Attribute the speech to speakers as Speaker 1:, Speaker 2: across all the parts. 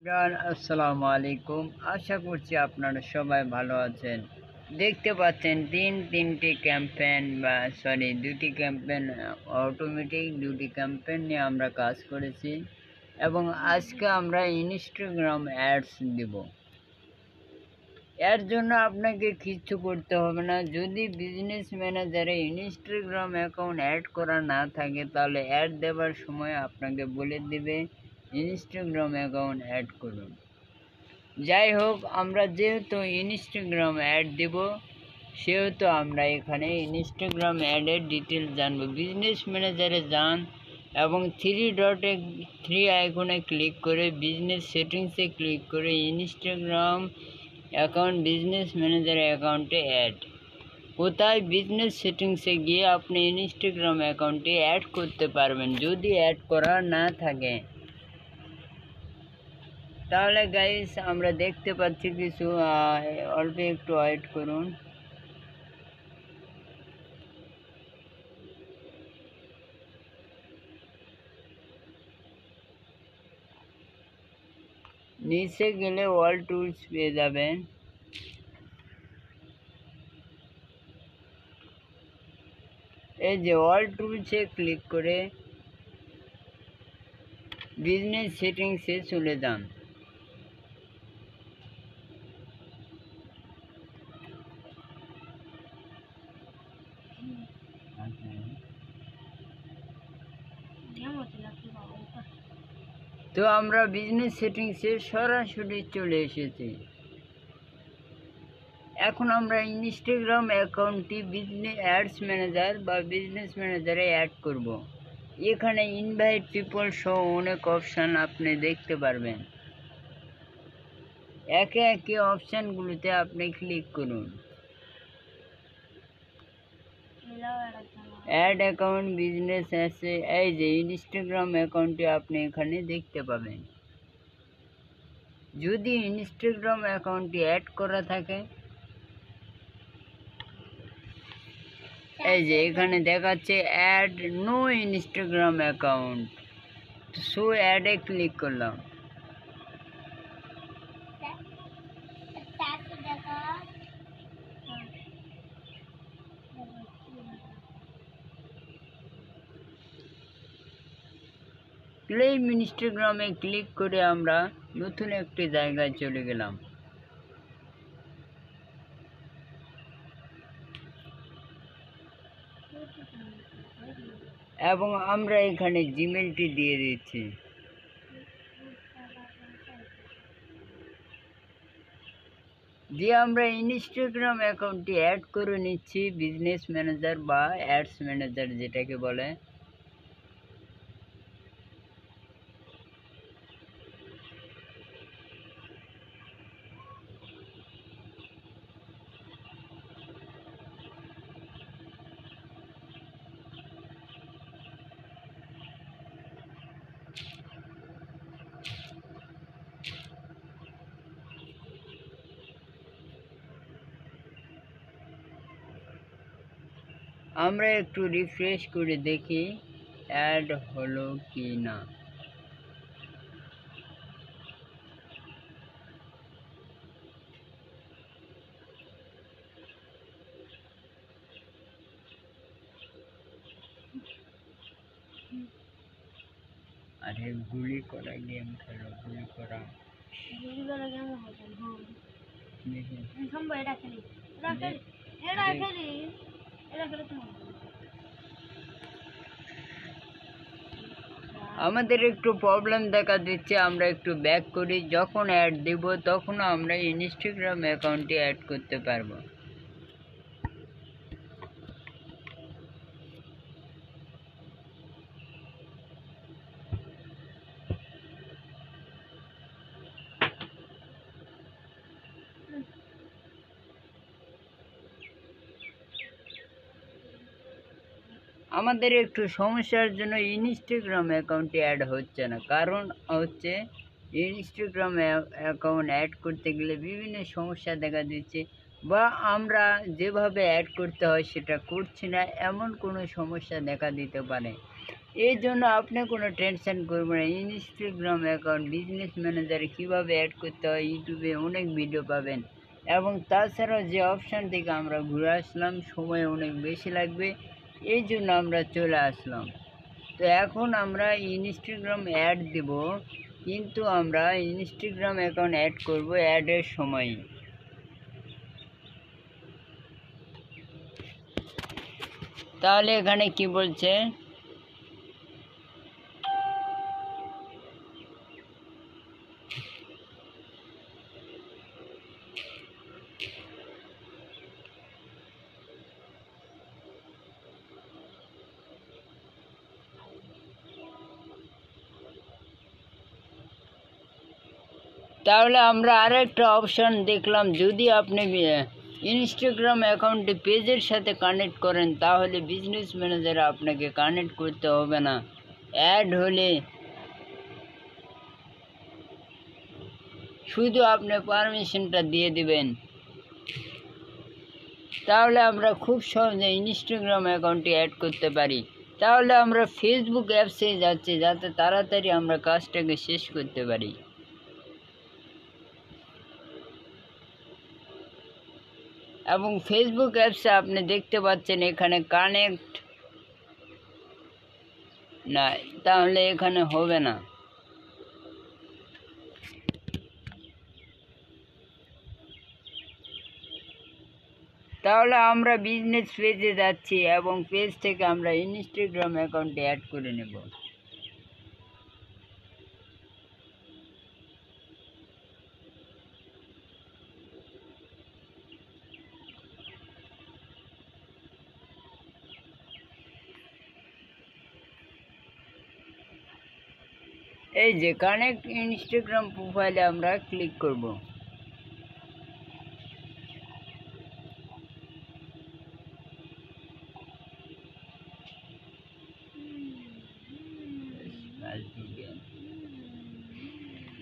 Speaker 1: আসসালামু আলাইকুম। আশা করছি আপনারা সবাই ভালো আছেন। দেখতে পাচ্ছেন তিনটি ক্যাম্পেইন দুটি ক্যাম্পেইন অটোমেটিক, দুটি ক্যাম্পেইন নিয়ে আমরা কাজ করেছি এবং আজকে আমরা ইনস্টাগ্রাম অ্যাডস দিব। এর জন্য আপনাকে কিচ্ছু করতে হবে না। যদি বিজনেস ম্যানেজারে ইনস্টাগ্রাম অ্যাকাউন্ট অ্যাড করা না থাকে তাহলে অ্যাড দেওয়ার সময় আপনাকে বলে দিবে ইনস্টাগ্রাম অ্যাকাউন্ট অ্যাড করুন। যাই হোক, আমরা যেহেতু ইনস্টাগ্রাম অ্যাড দেব সেহেতু আমরা এখানে ইনস্টাগ্রাম অ্যাডের ডিটেলস জানবো। বিজনেস ম্যানেজারে যান এবং থ্রি আইকনে ক্লিক করে বিজনেস সেটিংসে ক্লিক করে ইনস্টাগ্রাম অ্যাকাউন্ট বিজনেস ম্যানেজার অ্যাকাউন্টে অ্যাড। কোথায়? বিজনেস সেটিংসে গিয়ে আপনি ইনস্টাগ্রাম অ্যাকাউন্টে অ্যাড করতে পারবেন যদি অ্যাড করা না থাকে। তাহলে গাইস আমরা দেখতে পাচ্ছি কিছু, অল্প একটু ওয়েট করুন। নিচে গেলে অল টুলস পেয়ে যাবেন। এই যে অল টুলসে ক্লিক করে বিজনেস সেটিংসে চলে যান। তো আমরা বিজনেস সেটিংসে সরাসরি চলে এসেছি। এখন আমরা ইনস্টাগ্রাম অ্যাকাউন্টটি বিজনেস অ্যাডস ম্যানেজার বা বিজনেস ম্যানেজারে অ্যাড করব। এখানে ইনভাইট পিপল সহ অনেক অপশান আপনি দেখতে পারবেন। একে একে অপশানগুলোতে আপনি ক্লিক করুন। অ্যাড অ্যাকাউন্ট বিজনেস আছে, এই যে ইনস্টাগ্রাম অ্যাকাউন্টে আপনি এখানে দেখতে পাবেন। যদি ইনস্টাগ্রাম অ্যাকাউন্টটি অ্যাড করা থাকে, এই যে এখানে দেখাচ্ছে অ্যাড নো ইনস্টাগ্রাম অ্যাকাউন্ট, সো অ্যাডে ক্লিক করলাম। ক্লেম ইনস্টাগ্রামে ক্লিক করে আমরা নতুন একটি জায়গায় চলে গেলাম। এবং আমরা এখানে জিমেলটি দিয়ে দিচ্ছি। দিয়ে আমরা ইনস্টাগ্রাম অ্যাকাউন্টটি অ্যাড করে নিচ্ছি বিজনেস ম্যানেজার বা অ্যাডস ম্যানেজার যেটাকে বলে। আমরা একটু রিফ্রেশ করে দেখি অ্যাড হলো কি না। আরে গুলি করা গেম খেলো, গুলি করা গেম হবে। আমাদের একটু প্রবলেম দেখা দিচ্ছে, আমরা একটু ব্যাক করি। যখন অ্যাড দিব তখন আমরা ইনস্টাগ্রাম অ্যাকাউন্টে অ্যাড করতে পারবো। আমাদের একটু সমস্যার জন্য ইনস্টাগ্রাম অ্যাকাউন্টে অ্যাড হচ্ছে না, কারণ হচ্ছে ইনস্টাগ্রাম অ্যাকাউন্ট অ্যাড করতে গেলে বিভিন্ন সমস্যা দেখা দিচ্ছে, বা আমরা যেভাবে অ্যাড করতে হয় সেটা করছি না, এমন কোনো সমস্যা দেখা দিতে পারে। এই জন্য আপনি কোনো টেনশন করবেন না। ইনস্টাগ্রাম অ্যাকাউন্ট বিজনেস ম্যানেজারে কীভাবে অ্যাড করতে হয় ইউটিউবে অনেক ভিডিও পাবেন। এবং তাছাড়াও যে অপশান থেকে আমরা ঘুরে আসলাম সময় অনেক বেশি লাগবে, এই জন্য আমরা চলে আসলাম। তো এখন আমরা ইনস্টাগ্রাম অ্যাড দেব, কিন্তু আমরা ইনস্টাগ্রাম অ্যাকাউন্ট অ্যাড করব অ্যাডের সময়। তাহলে এখানে কি বলছে, তাহলে আমরা আরেকটা অপশান দেখলাম, যদি আপনি ইনস্টাগ্রাম অ্যাকাউন্টটি পেজের সাথে কানেক্ট করেন তাহলে বিজনেস ম্যানেজার আপনাকে কানেক্ট করতে হবে না। অ্যাড হলে শুধু আপনি পারমিশনটা দিয়ে দিবেন, তাহলে আমরা খুব সহজে ইনস্টাগ্রাম অ্যাকাউন্টটি অ্যাড করতে পারি। তাহলে আমরা ফেসবুক অ্যাপসে যাচ্ছি যাতে তাড়াতাড়ি আমরা কাজটাকে শেষ করতে পারি। এবং ফেসবুক অ্যাপসে আপনি দেখতে পাচ্ছেন এখানে কানেক্ট না, তাহলে এখানে হবে না। তাহলে আমরা বিজনেস পেজে যাচ্ছি এবং পেজ থেকে আমরা ইনস্টাগ্রাম অ্যাকাউন্টে অ্যাড করে নেব। এই যে কানেক্ট ইনস্টাগ্রাম প্রোফাইলে আমরা ক্লিক করব।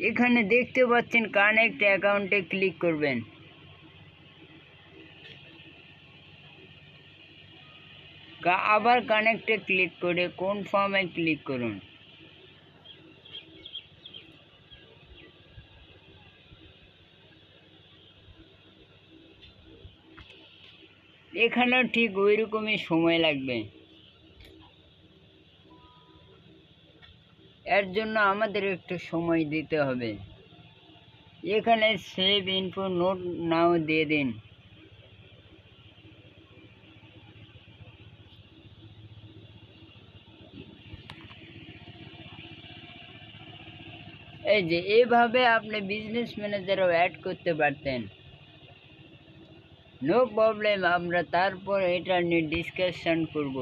Speaker 1: এখানে দেখতে পাচ্ছেন কানেক্ট অ্যাকাউন্টে ক্লিক করবেন। আবার কানেক্টে ক্লিক করে কনফার্মে ক্লিক করুন। এখানেও ঠিক ওই রকমই সময় লাগবে। এর জন্য আমাদের একটু সময় দিতে হবে। এখানে সেভ ইনফো নোট নাও দিয়ে দিন। এই যে এইভাবে আপনি বিজনেস ম্যানেজারও অ্যাড করতে পারতেন, নো প্রবলেম। আমরা তারপর এটা নিয়ে ডিসকাশন করব।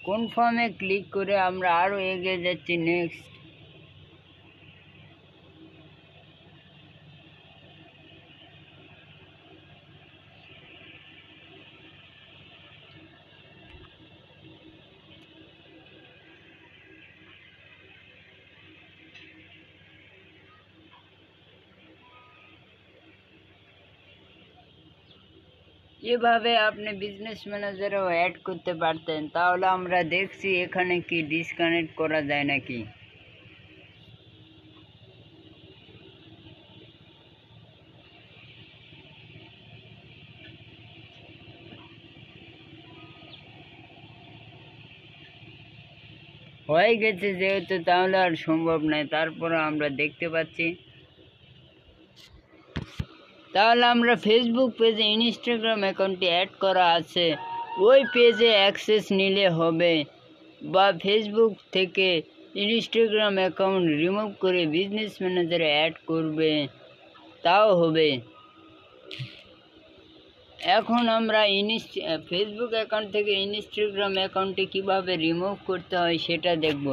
Speaker 1: কনফার্মে ক্লিক করে আমরা আরও এগিয়ে যাচ্ছি নেক্সট। এভাবে আপনি বিজনেস ম্যানেজারও অ্যাড করতে পারতেন। তাহলে আমরা দেখছি এখানে কি ডিসকানেক্ট করা যায় নাকি। হয়ে গেছে যেহেতু তাহলে আর সম্ভব নয়, তারপরে আমরা দেখতে পাচ্ছি। তাহলে আমরা ফেসবুক পেজে ইনস্টাগ্রাম অ্যাকাউন্টটি অ্যাড করা আছে, ওই পেজে অ্যাক্সেস নিলে হবে, বা ফেসবুক থেকে ইনস্টাগ্রাম অ্যাকাউন্ট রিমুভ করে বিজনেস ম্যানেজারে অ্যাড করবে, তাও হবে। এখন আমরা ফেসবুক অ্যাকাউন্ট থেকে ইনস্টাগ্রাম অ্যাকাউন্টে কীভাবে রিমুভ করতে হয় সেটা দেখব।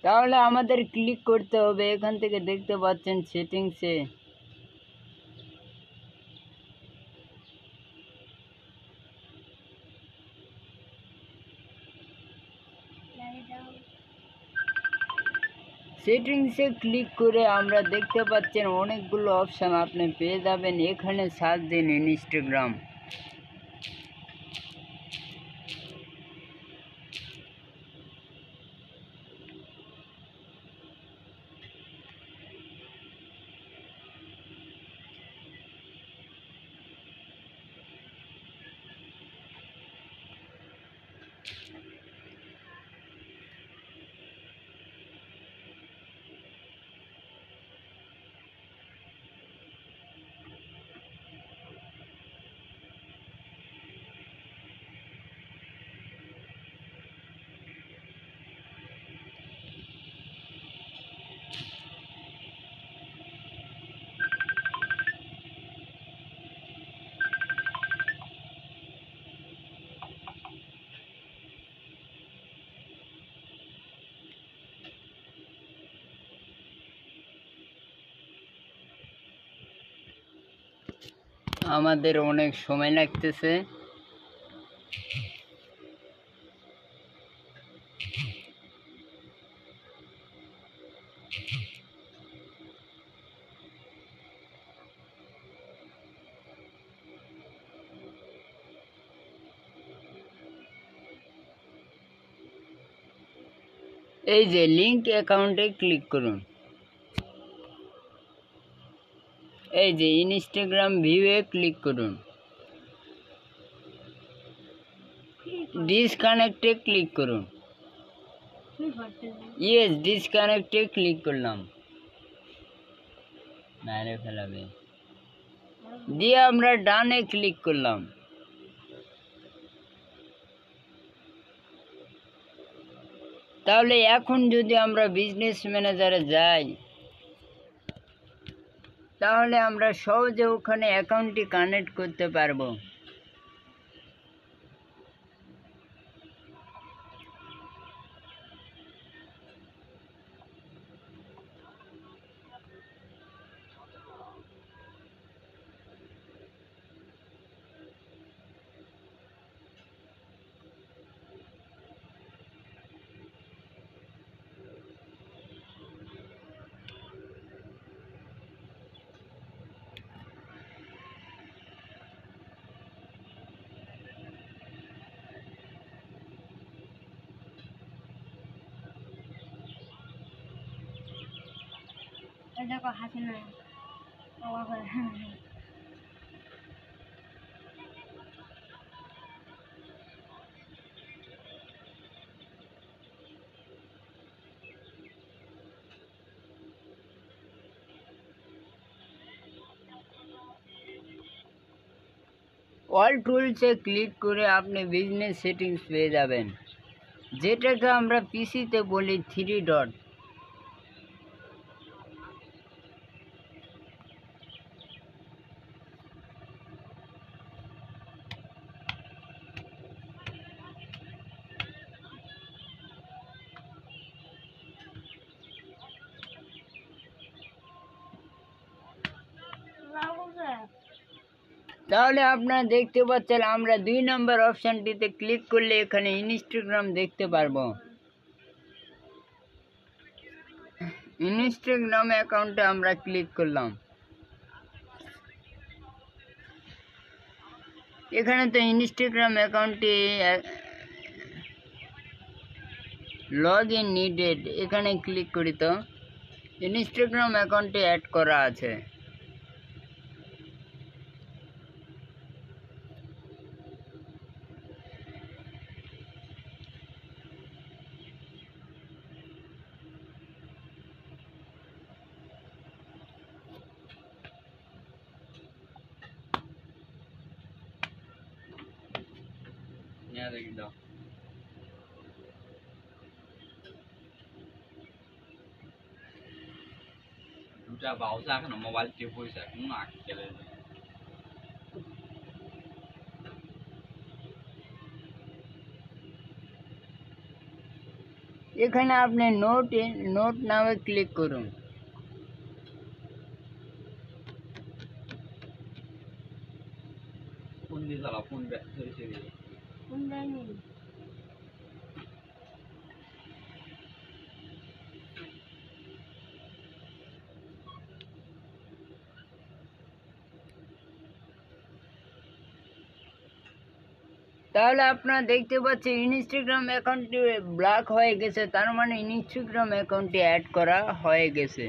Speaker 1: তাহলে আমাদের ক্লিক করতে হবে, এখান থেকে দেখতে পাচ্ছেন সেটিংসে। সেটিংসে ক্লিক করে আমরা দেখতে পাচ্ছেন অনেকগুলো অপশান আপনি পেয়ে যাবেন। এখানে সার্চ দিন ইনস্টাগ্রাম। আমাদের অনেক সময় লাগতেছে। এই যে লিঙ্ক অ্যাকাউন্টে ক্লিক করুন। এই যে ইনস্টাগ্রাম ভিউয়ে ক্লিক করুন। ডিসকানেক্টে ক্লিক করুন। ইয়েস, ডিসকানেক্টে ক্লিক করলাম। মেরে ফেলাবে দিয়ে আমরা ডানে ক্লিক করলাম। তাহলে এখন যদি আমরা বিজনেস ম্যানেজারে যাই তাহলে আমরা সহজে ওখানে অ্যাকাউন্টটি কানেক্ট করতে পারবো।
Speaker 2: দেখো হাসি না
Speaker 1: অল টুলসে ক্লিক করে আপনি বিজনেস সেটিংস পেয়ে যাবেন, যেটাকে আমরা পিসিতে বলি 3 ডট। তাহলে আপনারা দেখতে পাচ্ছেন আমরা 2 নম্বর অপশানটিতে ক্লিক করলে এখানে ইনস্টাগ্রাম দেখতে পারবো। ইনস্টাগ্রাম অ্যাকাউন্টে আমরা ক্লিক করলাম। এখানে তো ইনস্টাগ্রাম অ্যাকাউন্টে লগ ইন নিডেড, এখানে ক্লিক করি তো ইনস্টাগ্রাম অ্যাকাউন্টে অ্যাড করা আছে।
Speaker 3: দুটা বাউসা এখন মোবাইল টিপ হইছে কোন আকেলে
Speaker 1: এখানে আপনি নোট নামে ক্লিক করুন।
Speaker 3: ফোন দিয়ে চালাও, ফোন ধরেছে
Speaker 2: কোন দেয়নি
Speaker 1: তাহলে আপনারা দেখতে পাচ্ছেন ইনস্টাগ্রাম অ্যাকাউন্টটি ব্লক হয়ে গেছে, তার মানে ইনস্টাগ্রাম অ্যাকাউন্টটি অ্যাড করা হয়ে গেছে।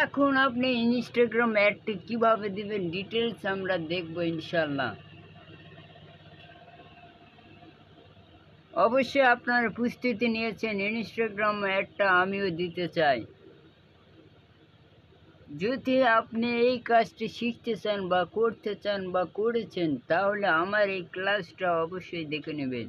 Speaker 1: এখন আপনি ইনস্টাগ্রাম অ্যাডটি কিভাবে দিবেন ডিটেলস আমরা দেখব ইনশাল্লাহ। অবশ্যই আপনার প্রস্তুতি নিয়েছেন, ইনস্টাগ্রাম অ্যাডটা আমিও দিতে চাই। যদি আপনি এই কাজটি শিখতে চান বা করতে চান বা করেছেন, তাহলে আমার এই ক্লাসটা অবশ্যই দেখে নেবেন।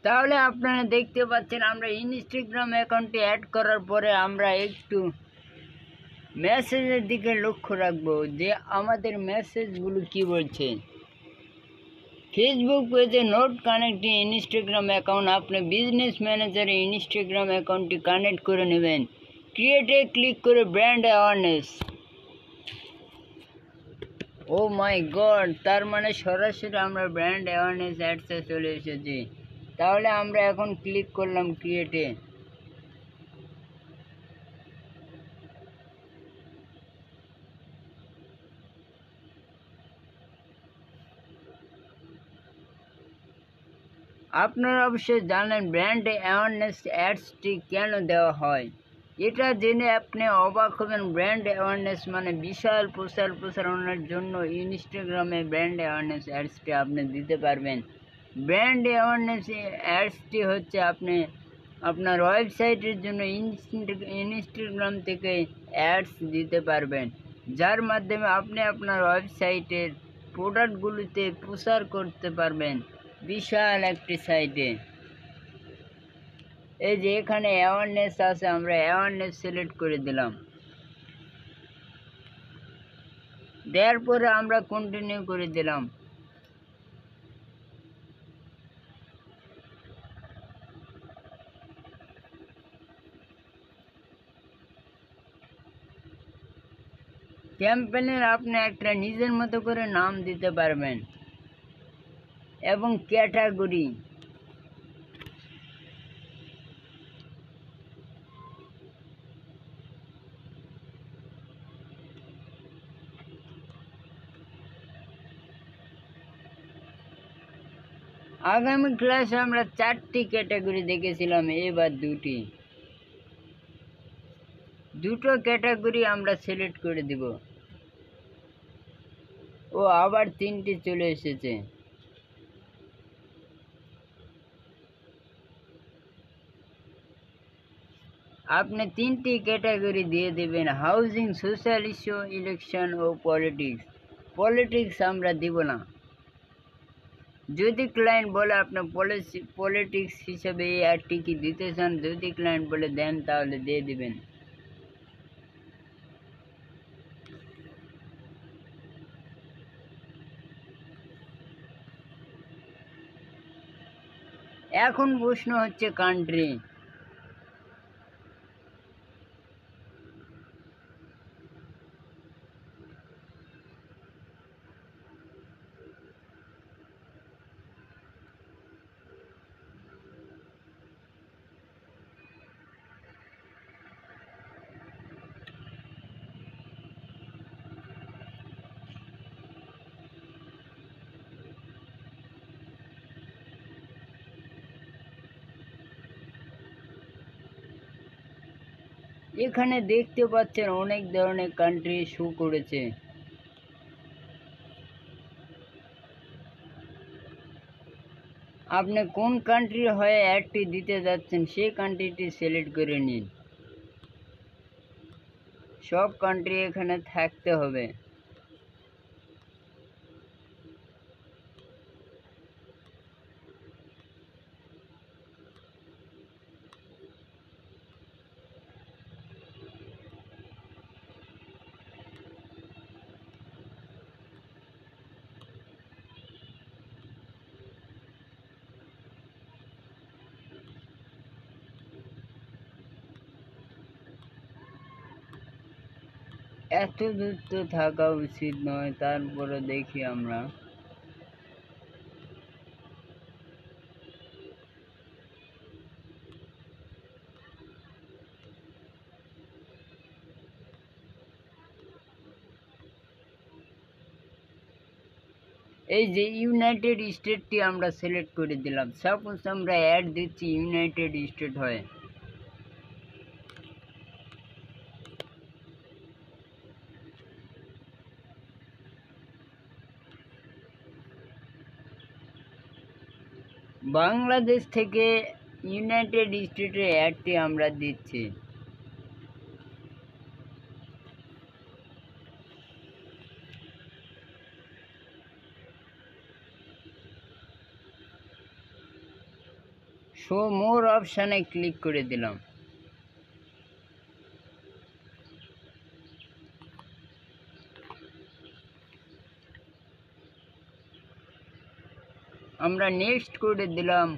Speaker 1: তাহলে আপনারা দেখতে পাচ্ছেন আমরা ইনস্টাগ্রাম অ্যাকাউন্টে অ্যাড করার পরে আমরা একটু মেসেজের দিকে লক্ষ্য রাখবো যে আমাদের মেসেজগুলো কি বলছে। ফেসবুক পেজে নোট কানেক্টিং ইনস্টাগ্রাম অ্যাকাউন্ট, আপনি বিজনেস ম্যানেজারে ইনস্টাগ্রাম অ্যাকাউন্টটি কানেক্ট করে নেবেন। ক্রিয়েটে ক্লিক করে ব্র্যান্ড অ্যাওয়ারনেস। ও মাই গড, তার মানে সরাসরি আমরা ব্র্যান্ড অ্যাওয়ারনেস অ্যাডসে চলে এসেছি। তাহলে আমরা এখন ক্লিক করলাম ক্রিয়েটে। আপনারা অবশ্যই জানেন ব্র্যান্ড অ্যাওয়ারনেস অ্যাডসটি কেন দেওয়া হয়। এটা জেনে আপনি অবাক হবেন। ব্র্যান্ড অ্যাওয়ারনেস মানে বিশাল প্রচারণার জন্য ইনস্টাগ্রামে ব্র্যান্ড অ্যাওয়ারনেস অ্যাডসটি আপনি দিতে পারবেন। ব্র্যান্ড অ্যাওয়ারনেস অ্যাডসটি হচ্ছে আপনি আপনার ওয়েবসাইটের জন্য ইনস্টাগ্রাম থেকে অ্যাডস দিতে পারবেন, যার মাধ্যমে আপনি আপনার ওয়েবসাইটের প্রোডাক্টগুলিতে প্রচার করতে পারবেন বিশাল একটি সাইটে। এই যে এখানে অ্যাওয়ারনেস আছে, আমরা অ্যাওয়ারনেস সিলেক্ট করে দিলাম। দেওয়ার পরে আমরা কন্টিনিউ করে দিলাম। ক্যাম্পেইনের আপনি একটা নিজের মতো করে নাম দিতে পারবেন এবং ক্যাটাগরি। আগামী ক্লাসে আমরা 4টি ক্যাটাগরি দেখেছিলাম, এবার দুটো ক্যাটাগরি আমরা সিলেক্ট করে দিব। ও আবার 3টি চলে এসেছে। আপনি 3টি ক্যাটাগরি দিয়ে দেবেন: হাউজিং, সোশ্যাল ইস্যু, ইলেকশন ও পলিটিক্স। পলিটিক্স আমরা দিব না। যদি ক্লায়েন্ট বলে আপনি পলিটিক্স হিসেবে এই অ্যাডটি কি দিতে চান, যদি ক্লায়েন্ট বলে দেন তাহলে দিয়ে দিবেন। এখন প্রশ্ন হচ্ছে কান্ট্রি। এখানে দেখতে পাচ্ছেন অনেক ধরনের কান্ট্রি শো করেছে। আপনি কোন কান্ট্রির হয়ে অ্যাডটি দিতে যাচ্ছেন সেই কান্ট্রিটি সিলেক্ট করে নিন। সব কান্ট্রি এখানে থাকতে হবে। এত দূর তো থাকা উচিত নয়, তারপরে দেখি আমরা। এই যে ইউনাইটেড স্টেটটি আমরা সিলেক্ট করে দিলাম। সাপোজ আমরা অ্যাড দিচ্ছি ইউনাইটেড স্টেট হয়ে, বাংলাদেশ থেকে ইউনাইটেড স্টেটের অ্যাডটি আমরা দিচ্ছি। শো মোর অপশানে ক্লিক করে দিলাম। আমরা নেক্সট করে দিলাম।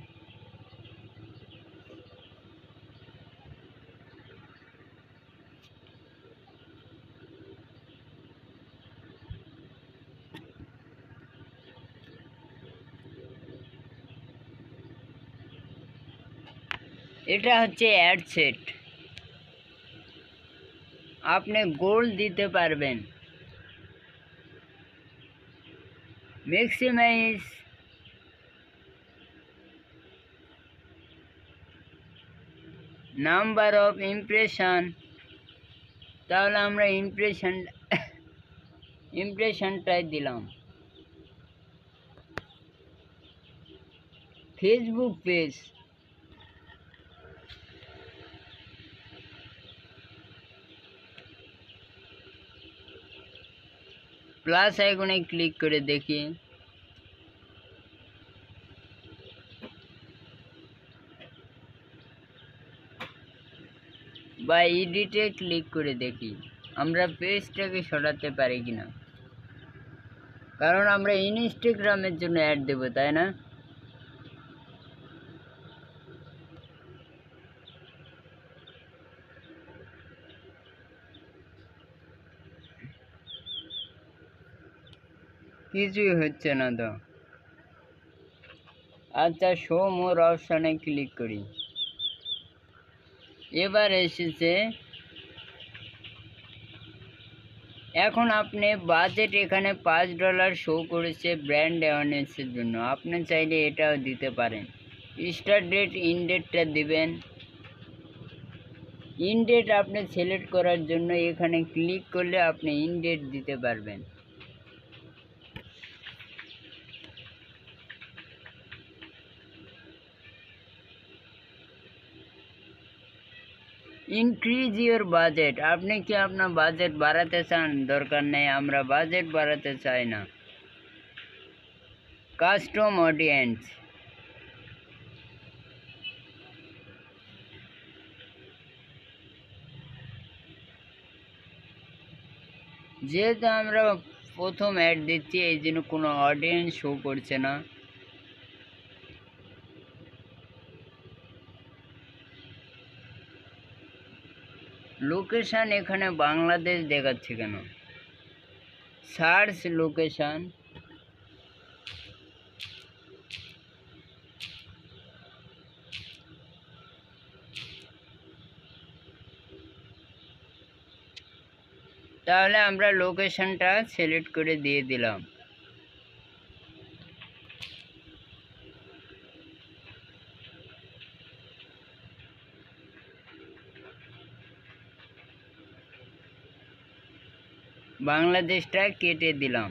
Speaker 1: এটা হচ্ছে অ্যাড সেট। আপনি গোল দিতে পারবেন, ম্যাক্সিমাইজ নাম্বার অফ ইমপ্রেশন। তাহলে আমরা ইমপ্রেশনটাই দিলাম। ফেসবুক পেজ, প্লাস আইকনে ক্লিক করে দেখি। বা এডিটে ক্লিক করে দেখি আমরা পেজটাকে সরাতে পারি কিনা, কারণ আমরা ইনস্টাগ্রামের জন্য অ্যাড দেবো, তাই না? কিছুই হচ্ছে না তো। আচ্ছা, শো মোর অপশানে ক্লিক করি। এবার এসেছে। এখন আপনি বাজেট এখানে $5 শো করেছে ব্র্যান্ড অ্যাওয়ারনেসের জন্য। আপনি চাইলে এটাও দিতে পারেন। স্টার্ট ডেট, ইন ডেটটা দিবেন। ইন ডেট আপনি সিলেক্ট করার জন্য এখানে ক্লিক করলে আপনি ইন ডেট দিতে পারবেন। Increase your budget. আপনি কি আপনার বাজেট বাড়াতে চান? দরকার নেই, আমরা বাজেট বাড়াতে চাই না। কাস্টম অডিয়েন্স, যেহেতু আমরা প্রথম অ্যাড দিচ্ছি এই জন্য কোনো অডিয়েন্স শো করছে না। লোকেশন এখানে বাংলাদেশ দেখাচ্ছে কেন? সার্চ লোকেশন, তাহলে আমরা লোকেশনটা সিলেক্ট করে দিয়ে দিলাম। বাংলাদেশটা কেটে দিলাম।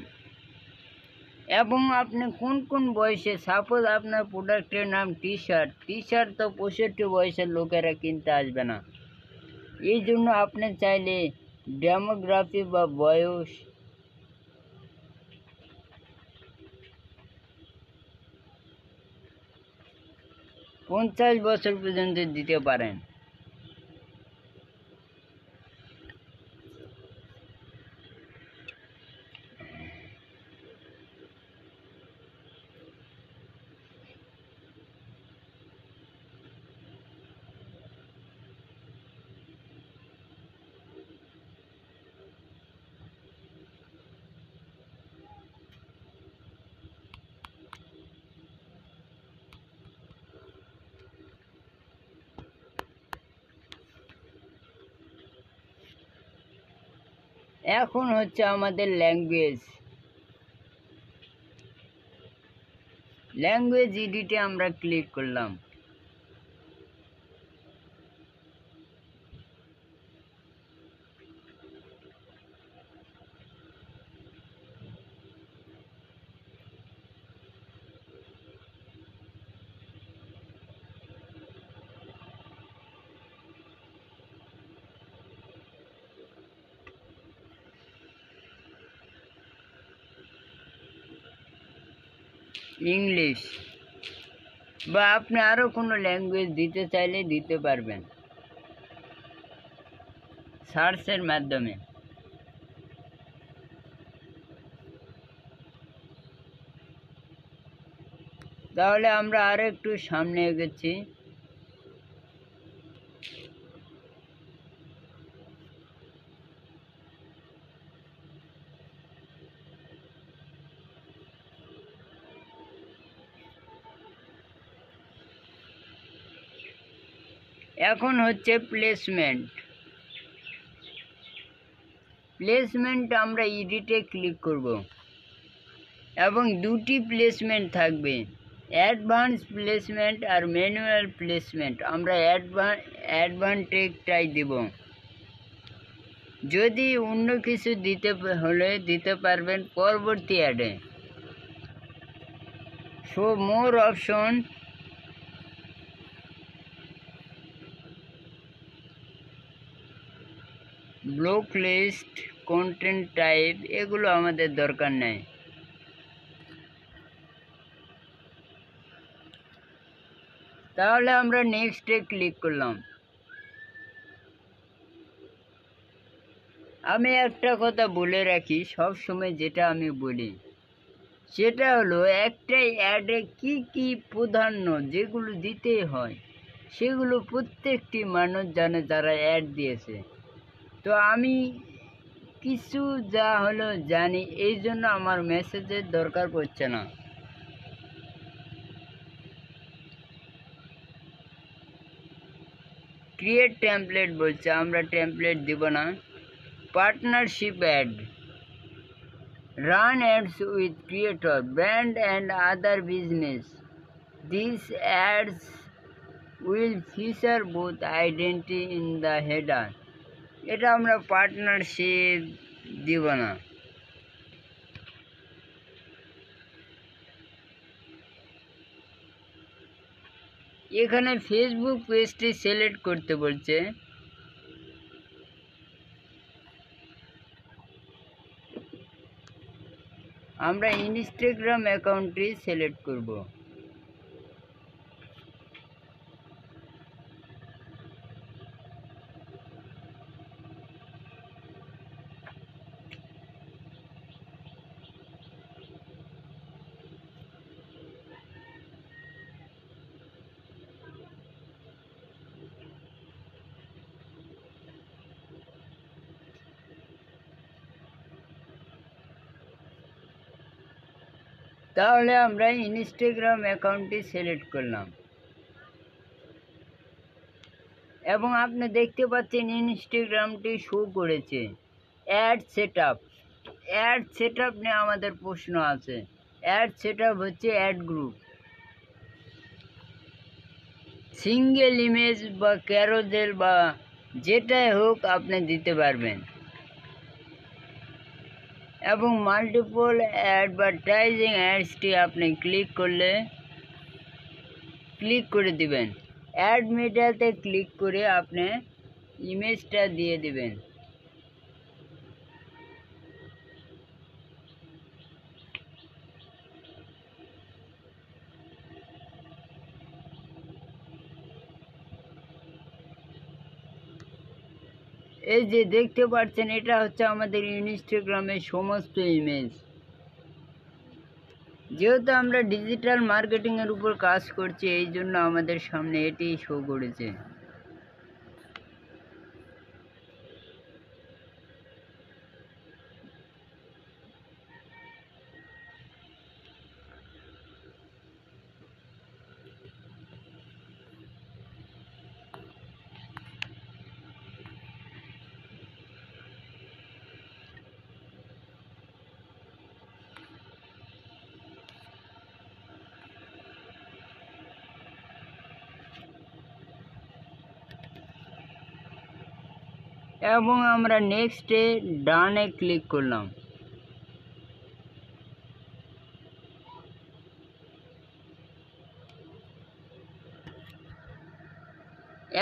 Speaker 1: এবং আপনি কোন কোন বয়সে, সাপোজ আপনার প্রোডাক্টের নাম টি শার্ট, তো 65 বয়সের লোকেরা কিনতে আসবে না। এই জন্য আপনি চাইলে ডেমোগ্রাফি বা বয়স $50 পর্যন্ত দিতে পারেন। এখন হচ্ছে আমাদের ল্যাঙ্গুয়েজ এডিটে আমরা ক্লিক করলাম। ইংলিশ বা আপনি আরো কোনো ল্যাঙ্গুয়েজ দিতে চাইলে দিতে পারবেন সার্চের মাধ্যমে। তাহলে আমরা আরো একটু সামনে এগোচ্ছি। এখন হচ্ছে প্লেসমেন্ট আমরা এডিটে ক্লিক করব এবং দুটি প্লেসমেন্ট থাকবে, অ্যাডভান্স প্লেসমেন্ট আর ম্যানুয়াল প্লেসমেন্ট। আমরা অ্যাডভান্টেজটাই দেব। যদি অন্য কিছু দিতে হলে দিতে পারবেন পরবর্তী অ্যাডে। Show more option, block list, content type, এগুলো আমাদের দরকার নেই। তাহলে আমরা নেক্সটে ক্লিক করলাম। আমি একটা কথা বলে রাখি, সব সময় যেটা আমি বলি সেটা হলো একটাই অ্যাডে কি কি প্রাধান্য যেগুলো দিতে হয় সেগুলো প্রত্যেকটি মানুষ জানে যারা অ্যাড দিয়েছে। তো আমি কিছু যা হলো জানি, এই জন্য আমার মেসেজের দরকার পড়ছে না। ক্রিয়েট টেমপ্লেট বলছে, আমরা টেমপ্লেট দিব না। Partnership ad, run ads with creator, brand and other business. These ads will feature both identity in the header. এটা আমরা পার্টনারশিপ দিব না। এখানে ফেসবুক পেজটি সিলেক্ট করতে বলছে। আমরা ইনস্টাগ্রাম অ্যাকাউন্টটি সিলেক্ট করব। তাহলে আমরা ইনস্টাগ্রাম অ্যাকাউন্টটি সিলেক্ট করলাম এবং আপনি দেখতে পাচ্ছেন ইনস্টাগ্রামটি শো করেছে। অ্যাড সেটআপ নিয়ে আমাদের প্রশ্ন আছে। অ্যাড সেটআপ হচ্ছে অ্যাড গ্রুপ, সিঙ্গেল ইমেজ বা ক্যারোজেল বা যেটাই হোক আপনি দিতে পারবেন এবং মাল্টিপল অ্যাডভার্টাইজিং অ্যাডসটি আপনি ক্লিক করে দিবেন। অ্যাড মিডিয়াতে ক্লিক করে আপনি ইমেজটা দিয়ে দিবেন। এই যে দেখতে পাচ্ছেন, এটা হচ্ছে আমাদের ইনস্টাগ্রামের সমস্ত ইমেজ। যেহেতু আমরা ডিজিটাল মার্কেটিংয়ের উপর কাজ করছি, এই জন্য আমাদের সামনে এটি শো করেছে। এবং আমরা নেক্সটে ডানে ক্লিক করলাম।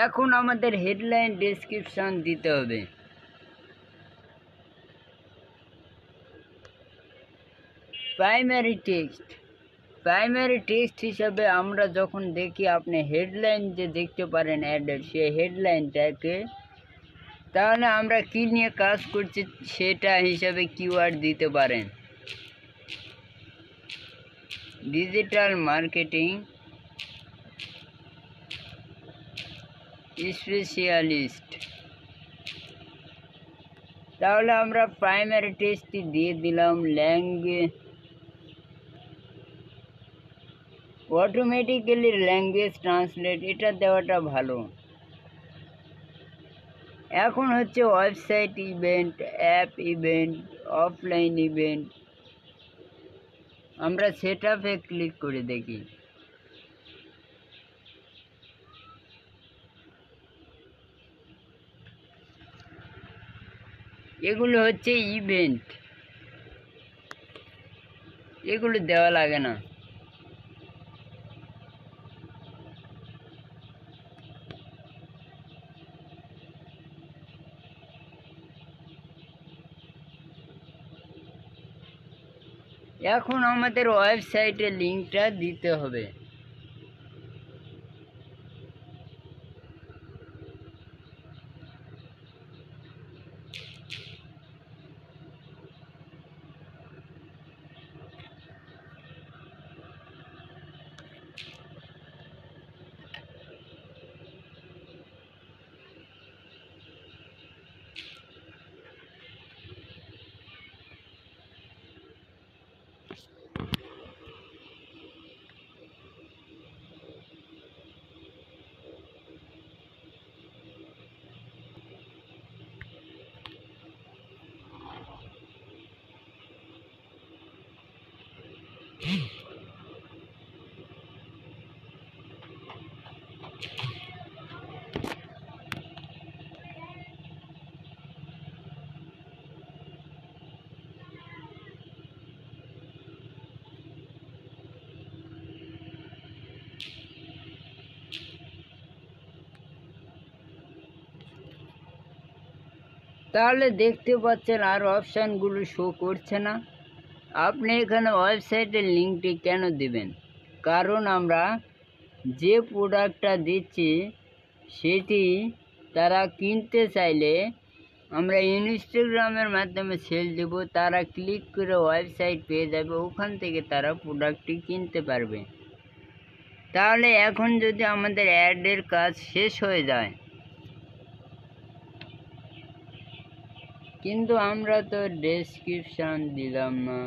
Speaker 1: এখন আমাদের হেডলাইন ডেসক্রিপশন দিতে হবে। প্রাইমারি টেক্সট হিসাবে আমরা যখন দেখি আপনি হেডলাইন যে দেখতে পারেন অ্যাডের, সেই হেডলাইনটাকে, তাহলে আমরা কি নিয়ে কাজ করছি সেটা হিসাবে কিওয়ার্ড দিতে পারেন। ডিজিটাল মার্কেটিং স্পেশালিস্ট, তাহলে আমরা প্রাইমারি টেক্সটটি দিয়ে দিলাম। ল্যাঙ্গুয়েজ, অটোমেটিক্যালি ল্যাঙ্গুয়েজ ট্রান্সলেট, এটা দেওয়াটা ভালো। এখন হচ্ছে website event, app event, offline event. আমরা সেট আপে ক্লিক করে দেখি। এগুলো হচ্ছে ইভেন্ট, এগুলো দেওয়া লাগে না। এখন আমাদের ওয়েবসাইটের লিঙ্কটা দিতে হবে। তাহলে দেখতে পাচ্ছেন আর অপশানগুলো শো করছে না। আপনি এখানে ওয়েবসাইটের লিঙ্কটি কেন দিবেন? কারণ আমরা যে প্রোডাক্টটা দিচ্ছি সেটি তারা কিনতে চাইলে আমরা ইনস্টাগ্রামের মাধ্যমে সেল দেব, তারা ক্লিক করে ওয়েবসাইট পেয়ে যাবে, ওখান থেকে তারা প্রোডাক্টটি কিনতে পারবে। তাহলে এখন যদি আমাদের অ্যাডের কাজ শেষ হয়ে যায়, কিন্তু আমরা তো ডেসক্রিপশন দিলাম না।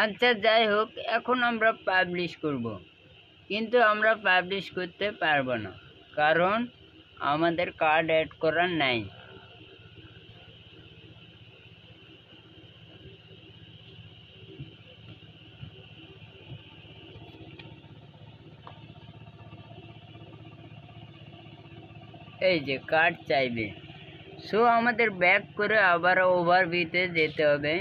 Speaker 1: আচ্ছা, যাই হোক, এখন আমরা পাবলিশ করব, কিন্তু আমরা পাবলিশ করতে পারবো না, কারণ আমাদের কার্ড অ্যাড করা নাই। এই যে কার্ড চাইবে, সো আমাদের ব্যাক করে আবার ওভারভিউতে যেতে হবে।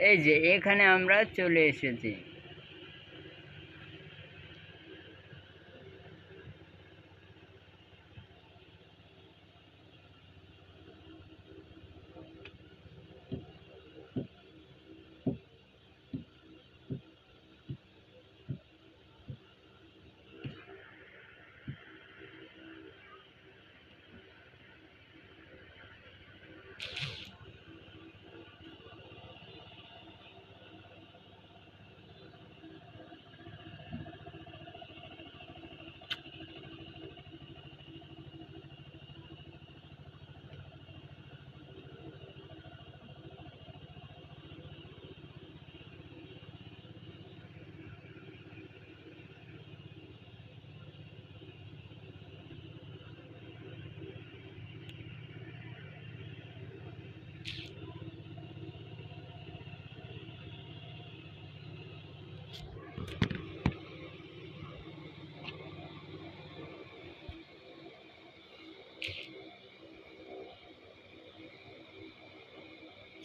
Speaker 1: এই যে এখানে আমরা চলে এসেছি।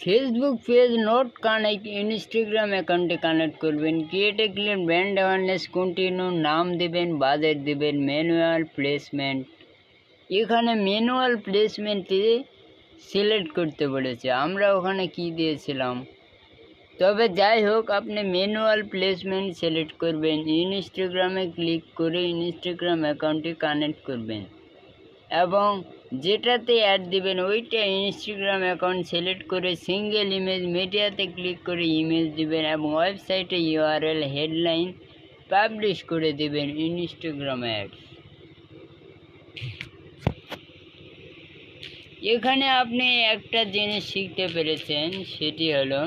Speaker 1: Facebook page note connect, Instagram অ্যাকাউন্টে কানেক্ট করবেন। Create a clear brand awareness, continue, নাম দেবেন, বাজেট দেবেন, ম্যানুয়াল প্লেসমেন্ট। এখানে ম্যানুয়াল প্লেসমেন্টে সিলেক্ট করতে বলেছে, আমরা ওখানে কি দিয়েছিলাম। তবে যাই হোক, আপনি ম্যানুয়াল প্লেসমেন্ট সিলেক্ট করবেন। ইনস্টাগ্রামে ক্লিক করে ইনস্টাগ্রাম অ্যাকাউন্টে কানেক্ট করবেন এবং যেটাতে অ্যাড দিবেন ওইটা ইনস্টাগ্রাম অ্যাকাউন্ট সিলেক্ট করে সিঙ্গেল ইমেজ মিডিয়াতে ক্লিক করে ইমেজ দিবেন এবং ওয়েবসাইটে ইউআরএল হেডলাইন পাবলিশ করে দিবেন ইনস্টাগ্রাম অ্যাডস। এখানে আপনি একটা জিনিস শিখতে পেরেছেন, সেটি হলো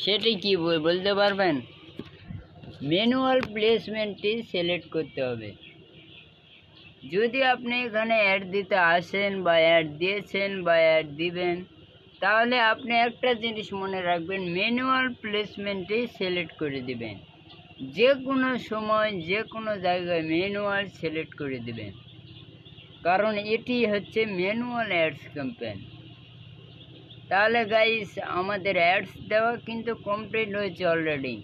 Speaker 1: সেটি কি বলতে পারবেন? ম্যানুয়াল প্লেসমেন্টটি সিলেক্ট করতে হবে। যদি আপনি এখানে অ্যাড দিতে আসেন বা অ্যাড দিয়েছেন বা অ্যাড দিবেন, তাহলে আপনি একটা জিনিস মনে রাখবেন, ম্যানুয়াল প্লেসমেন্টটি সিলেক্ট করে দিবেন। যে কোনো সময় যে কোনো জায়গায় ম্যানুয়াল সিলেক্ট করে দিবেন, কারণ এটি হচ্ছে ম্যানুয়াল অ্যাডস ক্যাম্পেইন। তাহলে গাইস, আমাদের অ্যাডস দেওয়া কিন্তু কমপ্লিট হয়েছে অলরেডি।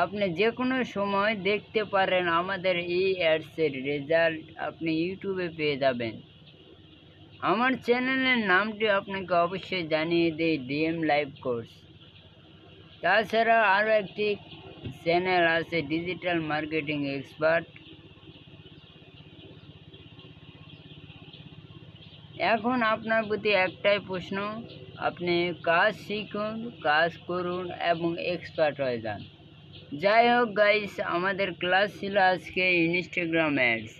Speaker 1: আপনি যে কোনো সময় দেখতে পারেন আমাদের এই অ্যাডসের রেজাল্ট আপনি ইউটিউবে পেয়ে যাবেন। আমার চ্যানেলের নামটি আপনাকে অবশ্যই জানিয়ে দেই, ডিএম লাইভ কোর্স। তাছাড়া আরও একটি চ্যানেল আছে, ডিজিটাল মার্কেটিং এক্সপার্ট। এখন আপনার প্রতি একটাই প্রশ্ন, আপনি কাজ শিখুন, কাজ করুন এবং এক্সপার্ট হয়ে যান। যাই হোক গাইস, আমাদের ক্লাস ছিল আজকে ইনস্টাগ্রাম অ্যাডস।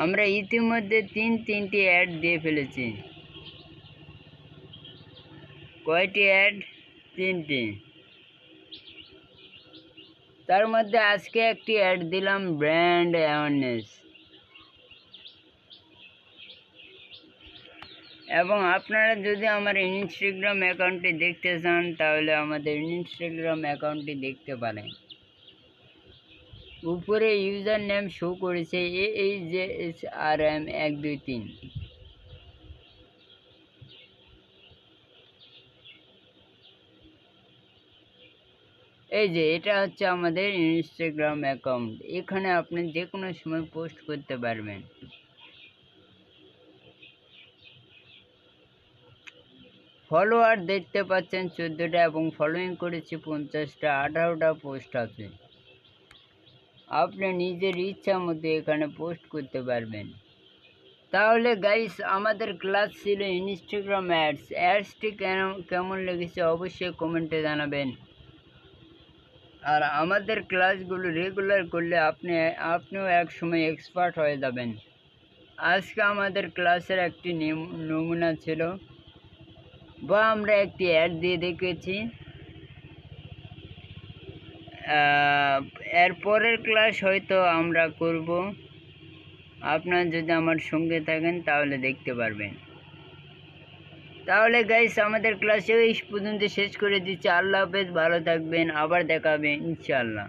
Speaker 1: আমরা ইতিমধ্যে তিনটি অ্যাড দিয়ে ফেলেছি। কয়টি অ্যাড? 3টি। তার মধ্যে আজকে একটি অ্যাড দিলাম, ব্র্যান্ড অ্যাওয়ারনেস। এবং আপনারা যদি আমার ইনস্টাগ্রাম অ্যাকাউন্টটি দেখতে চান, তাহলে আমাদের ইনস্টাগ্রাম অ্যাকাউন্টটি দেখতে পারেন। উপরে ইউজার নেম শো করেছে AHRM123। এই যে এটা হচ্ছে আমাদের ইনস্টাগ্রাম অ্যাকাউন্ট। এখানে আপনি যে কোনো সময় পোস্ট করতে পারবেন। ফলোয়ার দেখতে পাচ্ছেন 14টা এবং ফলোইং করেছি 50টা, 18টা পোস্ট আছে। আপনি নিজের ইচ্ছা মতো এখানে পোস্ট করতে পারবেন। তাহলে গাইস, আমাদের ক্লাস ছিল ইনস্টাগ্রাম অ্যাডস। অ্যাডসটি কেমন লেগেছে অবশ্যই কমেন্টে জানাবেন। আর আমাদের ক্লাসগুলো রেগুলার করলে আপনিও এক সময় এক্সপার্ট হয়ে যাবেন। আজকে আমাদের ক্লাসের একটি নমুনা ছিল, বা আমরা একটি অ্যাড দিয়ে দেখেছি। এর পরের ক্লাস হয়তো আমরা করব। আপনারা যদি আমার সঙ্গে থাকেন তাহলে দেখতে পারবেন। তাহলে গাইস, আমাদের ক্লাসে এই পর্যন্ত শেষ করে দিচ্ছি। আল্লাহ হাফেজ, ভালো থাকবেন, আবার দেখা হবে ইনশাআল্লাহ।